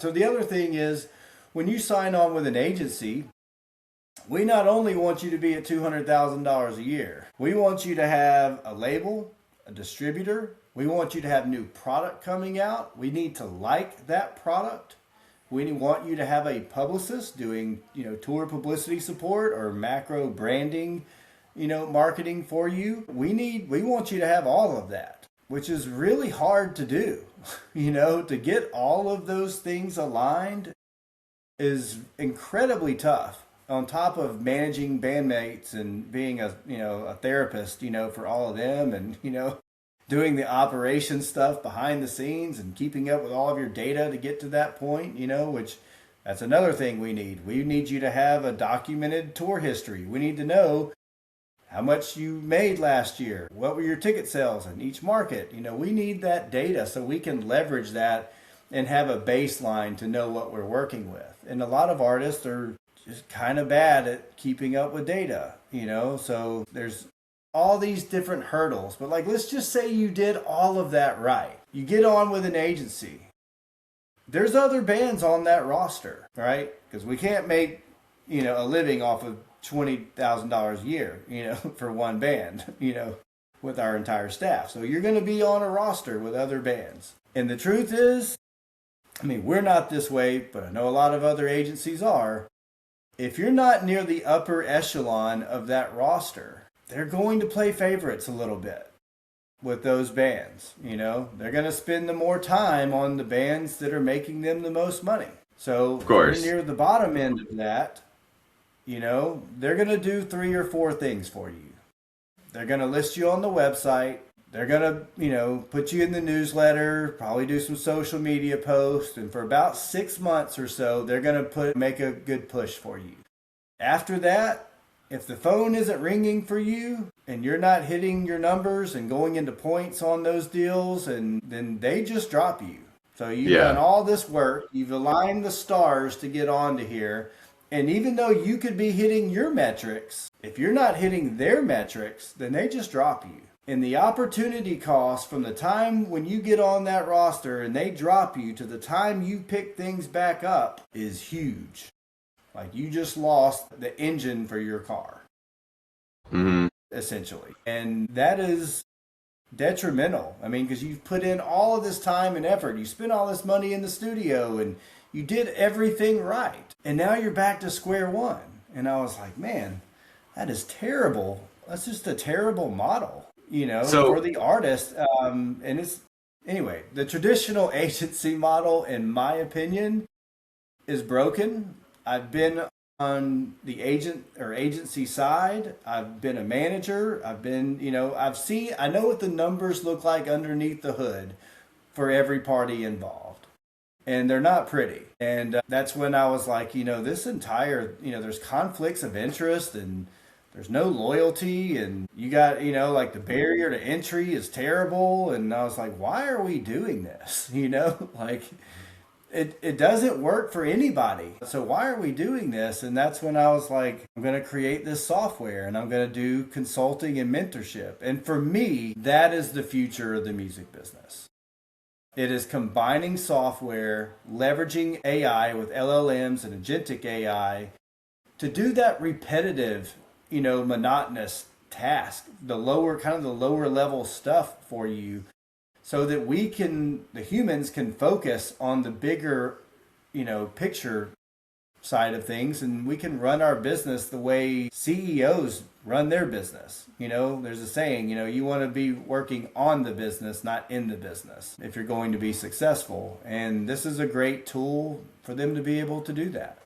So the other thing is, when you sign on with an agency, we not only want you to be at $200,000 a year, we want you to have a label, a distributor. We want you to have new product coming out. We need to like that product. We want you to have a publicist doing, tour publicity support or macro branding, marketing for you. We want you to have all of that, which is really hard to do. To get all of those things aligned is incredibly tough, on top of managing bandmates and being a therapist, for all of them, and, doing the operation stuff behind the scenes and keeping up with all of your data to get to that point, which that's another thing we need. We need you to have a documented tour history. We need to know how much you made last year. What were your ticket sales in each market? We need that data so we can leverage that and have a baseline to know what we're working with. And a lot of artists are just kind of bad at keeping up with data, so there's all these different hurdles. But let's just say you did all of that right. You get on with an agency. There's other bands on that roster, right? Because we can't make, a living off of $20,000 a year, for one band, with our entire staff. So you're going to be on a roster with other bands. And the truth is, we're not this way, but I know a lot of other agencies are. If you're not near the upper echelon of that roster, they're going to play favorites a little bit with those bands. They're going to spend the more time on the bands that are making them the most money. So of course, if you're near the bottom end of that, they're going to do 3 or 4 things for you. They're going to list you on the website. They're going to, put you in the newsletter, probably do some social media posts. And for about 6 months or so, they're going to make a good push for you. After that, if the phone isn't ringing for you and you're not hitting your numbers and going into points on those deals, and then they just drop you. So you've done all this work. You've aligned the stars to get onto here. And even though you could be hitting your metrics, if you're not hitting their metrics, then they just drop you. And the opportunity cost from the time when you get on that roster and they drop you to the time you pick things back up is huge. You just lost the engine for your car, essentially. And that is detrimental. Because you've put in all of this time and effort. You spent all this money in the studio and you did everything right. And now you're back to square one. And I was like, man, that is terrible. That's just a terrible model, for the artist. And it's, anyway, the traditional agency model, in my opinion, is broken. I've been on the agent or agency side. I've been a manager. I've been, I know what the numbers look like underneath the hood for every party involved. And they're not pretty. And that's when I was like, this entire, there's conflicts of interest and there's no loyalty, and you got, the barrier to entry is terrible. And I was like, why are we doing this? It doesn't work for anybody. So why are we doing this? And that's when I was like, I'm going to create this software and I'm going to do consulting and mentorship. And for me, that is the future of the music business. It is combining software, leveraging AI with LLMs and agentic AI to do that repetitive, monotonous task, the lower level stuff for you, so that the humans can focus on the bigger, picture side of things, and we can run our business the way CEOs run their business. There's a saying, you want to be working on the business, not in the business, if you're going to be successful. And this is a great tool for them to be able to do that.